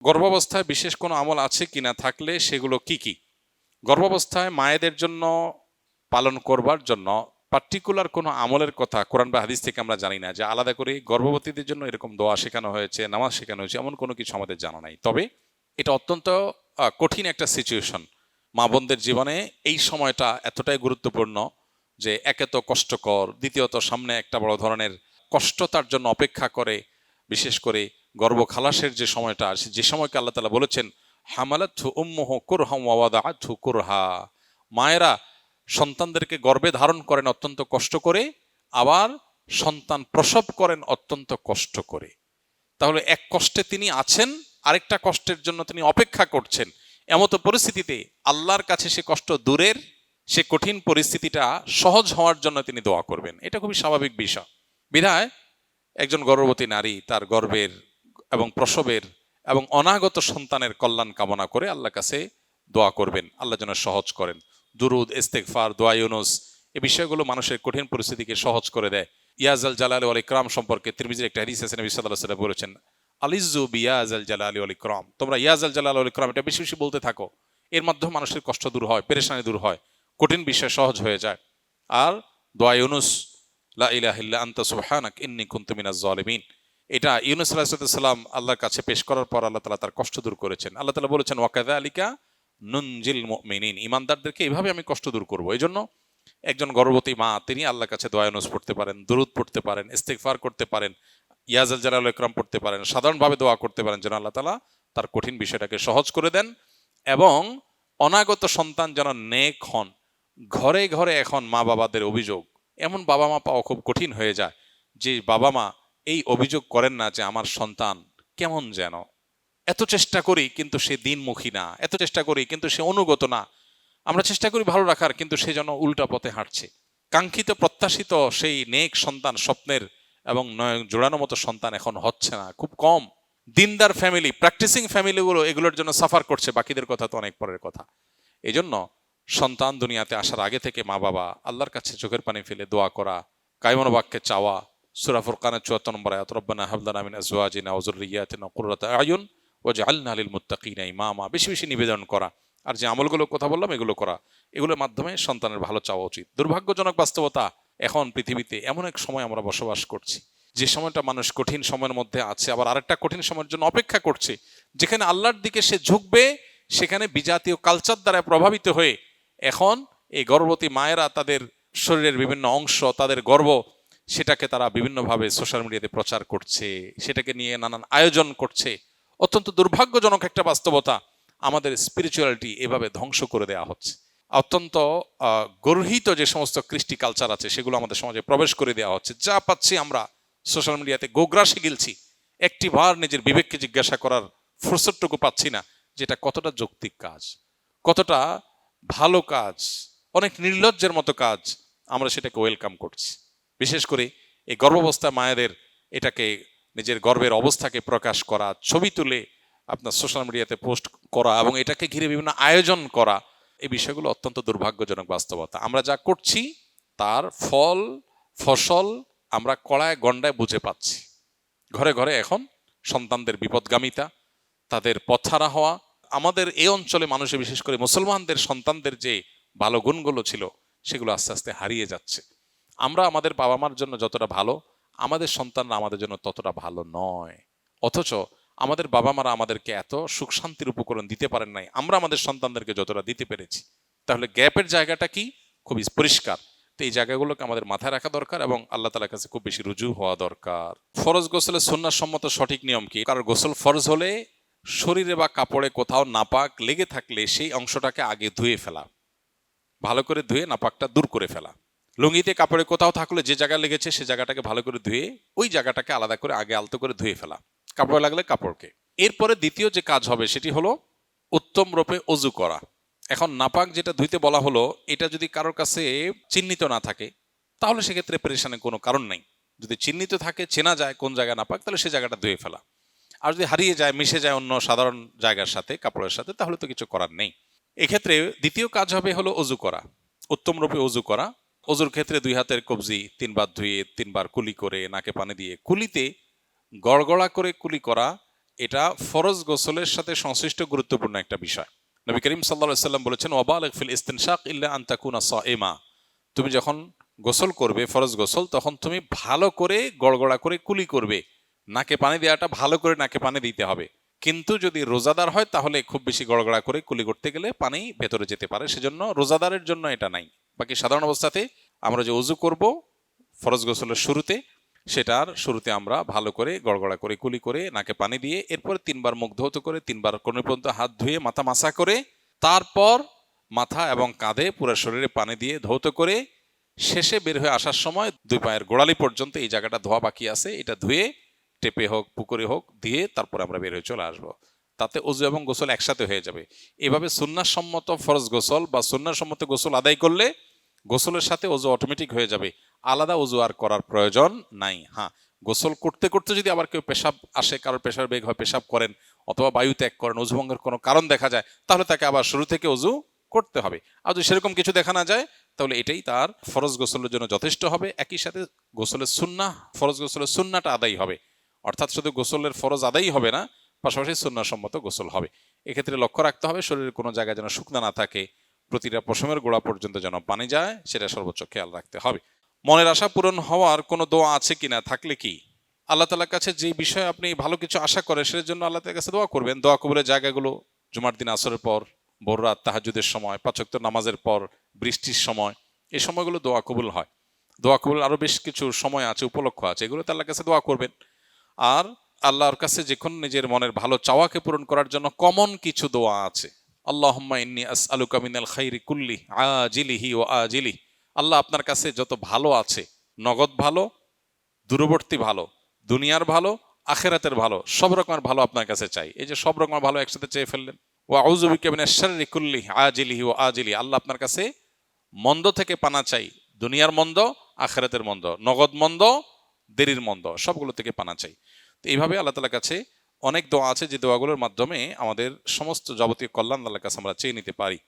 গর্ভাবস্থায় বিশেষ কোনো আমল আছে কিনা, থাকলে সেগুলো কি কি? গর্ভাবস্থায় মায়েদের জন্য পালন করবার জন্য পার্টিকুলার কোনো আমলের কথা কোরআন বা হাদিস থেকে আমরা জানি না, যে আলাদা করে গর্ভবতীদের জন্য এরকম দোয়া শেখানো হয়েছে, নামাজ শেখানো হয়েছে, এমন কোনো কিছু আমাদের জানা নাই। তবে এটা অত্যন্ত কঠিন একটা সিচুয়েশন মা বোনদের জীবনে। এই সময়টা এতটাই গুরুত্বপূর্ণ যে একে তো কষ্টকর, দ্বিতীয়ত সামনে একটা বড় ধরনের কষ্ট তার জন্য অপেক্ষা করে। বিশেষ করে গর্ভখালাসের যে সময়টা আসে, যে সময়কে আল্লাহ তাআলা বলেছেন হামালাতহু উম্মুহু কুরহাম ওয়া ওয়াদাআতহু কুরহা, মায়েরা সন্তানদেরকে গর্ভে ধারণ করেন অত্যন্ত কষ্ট করে, আবার সন্তান প্রসব করেন অত্যন্ত কষ্ট করে। তাহলে এক কষ্টে তিনি আছেন, আরেকটা কষ্টের জন্য তিনি অপেক্ষা করছেন। এমতো পরিস্থিতিতে আল্লাহর কাছে সে কষ্ট দূরের, সে কঠিন পরিস্থিতিটা সহজ হওয়ার জন্য তিনি দোয়া করবেন। এটা খুবই স্বাভাবিক বিষয়। বিধায় একজন গর্ভবতী নারী তার গর্ভের এবং প্রসবের এবং অনাগত সন্তানের কল্যাণ কামনা করে আল্লাহর কাছে দোয়া করবেন, আল্লাহ যেন সহজ করেন। দুরুদ, ইস্তেগফার, দোয়া ইউনুস, এই বিষয়গুলো মানুষের কঠিন পরিস্থিতিকে সহজ করে দেয়। ইয়াজাল জালালি ওয়াল ইকরাম সম্পর্কে তিরমিজির একটা হাদিস আছে, নবী সাল্লাল্লাহু আলাইহি ওয়াসাল্লাম বলেছেন আলিজ্জু বিয়াজাল জালালি ওয়াল ইকরাম, তোমরা ইয়াজাল জালালি ওয়াল ইকরাম এটা বেশি বেশি বলতে থাকো। এর মাধ্যমে মানুষের কষ্ট দূর হয়, পেরেশানি দূর হয়, কঠিন বিষয় সহজ হয়ে যায়। আর দোয়া ইউনুস, লা ইলাহা ইল্লা আনতা সুবহানাক ইন্নী কুনতু মিনাজ জালিমিন, এটা ইউনুস আলাইহিস সালাম আল্লাহর কাছে পেশ করার পর আল্লাহ তাআলা তার কষ্ট দূর করেছেন। আল্লাহ তাআলা বলেছেন ওয়াকাযালিকা নুনজিল মুমিনিন, ঈমানদারদেরকে এইভাবে আমি কষ্ট দূর করব। এইজন্য একজন গর্ভবতী মা তিনি আল্লাহর কাছে দোয়া ইউনুস পড়তে পারেন, দুরূদ পড়তে পারেন, ইস্তিগফার করতে পারেন, ইয়াজাল জালাল ওয়াল ইকরাম পড়তে পারেন, সাধারণভাবে দোয়া করতে পারেন যেন আল্লাহ তাআলা তার কঠিন বিষয়টাকে সহজ করে দেন এবং অনাগত সন্তান যেন নেক হন। ঘরে ঘরে এখন মা বাবাদের অভিযোগ, এমন বাবা মা পাওয়া খুব কঠিন হয়ে যায় যে বাবা মা এই অভিযোগ করেন না যে আমার সন্তান কেমন যেন, এত চেষ্টা করি কিন্তু সে দিনমুখী না, এত চেষ্টা করি কিন্তু সে অনুগত না, আমরা চেষ্টা করি ভালো রাখার কিন্তু সে যেন উল্টা পথে হাঁটছে। কাঙ্ক্ষিত প্রত্যাশিত সেই নেক সন্তান, স্বপ্নের এবং নয়ন জোড়ানো মতো সন্তান এখন হচ্ছে না, খুব কম। দিনদার ফ্যামিলি, প্র্যাকটিসিং ফ্যামিলিগুলো এগুলোর জন্য সাফার করছে, বাকিদের কথা তো অনেক পরের কথা। এই জন্য সন্তান দুনিয়াতে আসার আগে থেকে মা বাবা আল্লাহর কাছে চোখের পানি ফেলে দোয়া করা, কায়মন বাক্যে চাওয়া। সূরা ফুরকানের ৭৪ নম্বর আয়াত, রব্বানা হাব লানা মিন আজওয়াজিনা ওয়া যুররিয়্যাতিনা কুররাতা আয়ুন ওয়াজআলনা লিল মুত্তাকিনা ইমামা, বেশি বেশি নিবেদন করা। আর যে আমলগুলো কথা বললাম এগুলো করা, এগুলোর মাধ্যমে সন্তানের ভালো চাওয়া উচিত। দুর্ভাগ্যজনক বাস্তবতা, এখন পৃথিবীতে এমন এক সময় আমরা বসবাস করছি যে সময়টা মানুষ কঠিন সময়ের মধ্যে আছে, আবার আরেকটা কঠিন সময়ের জন্য অপেক্ষা করছে, যেখানে আল্লাহর দিকে সে ঝুঁকবে, সেখানে বিজাতীয় কালচার দ্বারা প্রভাবিত হয়ে এখন এই গর্ভবতী মায়েরা তাদের শরীরের বিভিন্ন অংশ, তাদের গর্ভ, সেটাকে তারা বিভিন্নভাবে সোশ্যাল মিডিয়াতে প্রচার করছে, সেটাকে নিয়ে নানান আয়োজন করছে। অত্যন্ত দুর্ভাগ্যজনক একটা বাস্তবতা, আমাদের স্পিরিচুয়ালিটি এভাবে ধ্বংস করে দেওয়া হচ্ছে। অত্যন্ত গর্হিত যে সমস্ত কৃষ্টি কালচার আছে সেগুলো আমাদের সমাজে প্রবেশ করে দেওয়া হচ্ছে। যা পাচ্ছি আমরা সোশ্যাল মিডিয়াতে গোগ্রাসে গিলছি, একটি বার নিজের বিবেককে জিজ্ঞাসা করার ফুরসতটুকু পাচ্ছি না যেটা কতটা যৌক্তিক কাজ, কতটা ভালো কাজ, অনেক নির্লজ্জের মতো কাজ, আমরা সেটাকে ওয়েলকাম করছি। বিশেষ করে এই গর্ভাবস্থা মায়েদের এটাকে নিজের গর্ভের অবস্থাকে প্রকাশ করা, ছবি তুলে আপনার সোশ্যাল মিডিয়াতে পোস্ট করা এবং এটাকে ঘিরে বিভিন্ন আয়োজন করা, এই বিষয়গুলো অত্যন্ত দুর্ভাগ্যজনক বাস্তবতা। আমরা যা করছি তার ফসল আমরা কড়ায় গন্ডায় বুঝে পাচ্ছি। ঘরে ঘরে এখন সন্তানদের বিপদগামিতা, তাদের পথহারা হওয়া, আমাদের এই অঞ্চলে মানুষের বিশেষ করে মুসলমানদের সন্তানদের যে ভালো গুণগুলো ছিল সেগুলো আস্তে আস্তে হারিয়ে যাচ্ছে। আমরা আমাদের বাবা মার জন্য যতটা ভালো, আমাদের সন্তানরা আমাদের জন্য ততটা ভালো নয়। অথচ আমাদের বাবা মারা আমাদেরকে এত সুখ শান্তির উপকরণ দিতে পারেন নাই, আমরা আমাদের সন্তানদেরকে যতটা দিতে পেরেছি। তাহলে গ্যাপের জায়গাটা কি, খুবই পরিষ্কার। তো এই জায়গাগুলোকে আমাদের মাথায় রাখা দরকার এবং আল্লাহ তাআলার কাছে খুব বেশি রুজু হওয়া দরকার। ফরজ গোসলের সুন্নাহ সম্মত সঠিক নিয়ম কি? কারণ গোসল ফরজ হলে শরীরে বা কাপড়ে কোথাও নাপাক লেগে থাকলে সেই অংশটাকে আগে ধুয়ে ফেলা, ভালো করে ধুয়ে নাপাকটা দূর করে ফেলা। লুঙ্গিতে কাপড়ে কোথাও থাকলে যে জায়গা লেগেছে সে জায়গাটাকে ভালো করে ধুয়ে ওই জায়গাটাকে আলাদা করে আগে আলতো করে ধুয়ে ফেলা, কাপড়ে লাগলে কাপড়কে। এরপরে দ্বিতীয় যে কাজ হবে সেটি হলো উত্তম রূপে অজু করা। এখন নাপাক যেটা ধুইতে বলা হলো, এটা যদি কারোর কাছে চিহ্নিত না থাকে তাহলে সেক্ষেত্রে পেরেশানের কোনো কারণ নেই। যদি চিহ্নিত থাকে, চেনা যায় কোন জায়গা নাপাক, তাহলে সে জায়গাটা ধুয়ে ফেলা। আর যদি হারিয়ে যায়, মিশে যায় অন্য সাধারণ জায়গার সাথে, কাপড়ের সাথে, তাহলে তো কিছু করার নেই। এক্ষেত্রে দ্বিতীয় কাজ হবে হলো অজু করা, উত্তম রূপে অজু করা। অজুর ক্ষেত্রে 2 হাতের কবজি 3 বার ধুয়ে 3 বার কুলি করে নাকে পানি দিয়ে, কুলিতে গড়গড়া করে কুলি করা, এটা ফরজ গোসলের সাথে সংশ্লিষ্ট গুরুত্বপূর্ণ একটা বিষয়। নবী করিম সাল্লাল্লাহু আলাইহি সাল্লাম বলেছেন, ওয়াবালিগ ফিল ইস্তিনশাক ইল্লা আন তাকুনা সাইমা। তুমি যখন গোসল করবে ফরজ গোসল, তখন তুমি ভালো করে গড়গড়া করে কুলি করবে। নাকে পানি দেওয়াটা ভালো করে নাকে পানি দিতে হবে। কিন্তু যদি রোজাদার হয় তাহলে খুব বেশি গড়গড়া করে কুলি করতে গেলে পানি ভেতরে যেতে পারে, সেজন্য রোজাদারের জন্য এটা নাই। বাকি সাধারণ অবস্থাতে আমরা যে ওযু করব ফরজ গোসলের শুরুতে, সেটার শুরুতে আমরা ভালো করে গড়গড়া করে কুলি করে নাকে পানি দিয়ে এরপর 3 বার মুখ ধৌত করে 3 বার কোন পর্যন্ত হাত ধুয়ে মাথা মাসা করে তারপর মাথা এবং কাঁধে পুরো শরীরে পানি দিয়ে ধৌত করে শেষে বের হয়ে আসার সময় 2 পায়ের গোড়ালি পর্যন্ত এই জায়গাটা ধোয়া বাকি আছে, এটা ধুয়ে টেপে হোক পুকুরে হোক দিয়ে তারপর আমরা বের হয়ে চলে আসবো। তাতে ওযু এবং গোসল একসাথে হয়ে যাবে। এভাবে সুন্নাহসম্মত ফরজ গোসল বা সুন্নাহসম্মত গোসল আদায় করলে গোসলের সাথে ওযু অটোমেটিক হয়ে যাবে, আলাদা ওযু আর করার প্রয়োজন নাই। হ্যাঁ, গোসল করতে করতে যদি আবার কেউ পেশাব আসে, কারোর পেশার বেগ হয়, পেশাব করেন অথবা বায়ু ত্যাগ করেন, ওযু ভঙ্গের কোনো কারণ দেখা যায়, তাহলে তাকে আবার শুরু থেকে ওযু করতে হবে। আর যদি সেরকম কিছু দেখা না যায় তাহলে এটাই তার ফরজ গোসলের জন্য যথেষ্ট হবে। একই সাথে গোসলের সুন্নাহ, ফরজ গোসলের সুন্নাহটা আদায় হবে, অর্থাৎ শুধু গোসলের ফরজ আদায়ই হবে না, পাশাপাশি সুন্নাহসম্মত গোসল হবে। এক্ষেত্রে লক্ষ্য রাখতে হবে শরীরের কোনো জায়গায় যেন শুকনা না থাকে, প্রতিটা পশমের গোড়া পর্যন্ত যেন পানি যায়, সেটা সর্বোচ্চ খেয়াল রাখতে হবে। মনের আশা পূরণ হওয়ার কোনো দোয়া আছে কিনা, থাকলে কি আল্লাহ তাআলার কাছে যে বিষয়ে আপনি ভালো কিছু আশা করেন সেটার জন্য আল্লাহ তাআলার কাছে দোয়া করবেন। দোয়া কবুলের জায়গাগুলো জুমার দিন আসরের পর, ভোর রাত তাহাজ্জুদের সময়, 5 ওয়াক্ত নামাজের পর, বৃষ্টির সময়, এই সময়গুলো দোয়া কবুল হয়। দোয়া কবুল আরো বেশ কিছু সময় আছে, উপলক্ষ আছে, এগুলো আল্লাহর কাছে দোয়া করবেন। আর আল্লাহর কাছে যখন নিজের মনের ভালো চাওয়াকে পূরণ করার জন্য কমন কিছু দোয়া আছে। আল্লাহুম্মা ইন্নী আসআলুকা মিনাল খাইরি কুল্লি আজিলিহি ওয়া আজিলিহি। আল্লাহ, আপনার কাছে যত ভালো আছে, নগদ ভালো, দূরবর্তী ভালো, দুনিয়ার ভালো, আখিরাতের ভালো, সব রকমের ভালো আপনার কাছে চাই। এই যে সব রকমের ভালো একসাথে চেয়ে ফেললেন। ওয়া আউযু বিকা মিনাশ শাররি কুল্লি আজিলিহি ওয়া আজিলিহি। আল্লাহ, আপনার কাছে মন্দ থেকে পানা চাই, দুনিয়ার মন্দ, আখিরাতের মন্দ, নগদ মন্দ, দেরির মন্দ, সবগুলো থেকে পানা চাই। তো এইভাবে আল্লাহ তাআলার কাছে অনেক দোয়া আছে যে দোয়াগুলোর মাধ্যমে আমাদের সমস্ত যাবতীয় কল্যাণ আল্লাহর কাছে আমরা চেয়ে নিতে পারি।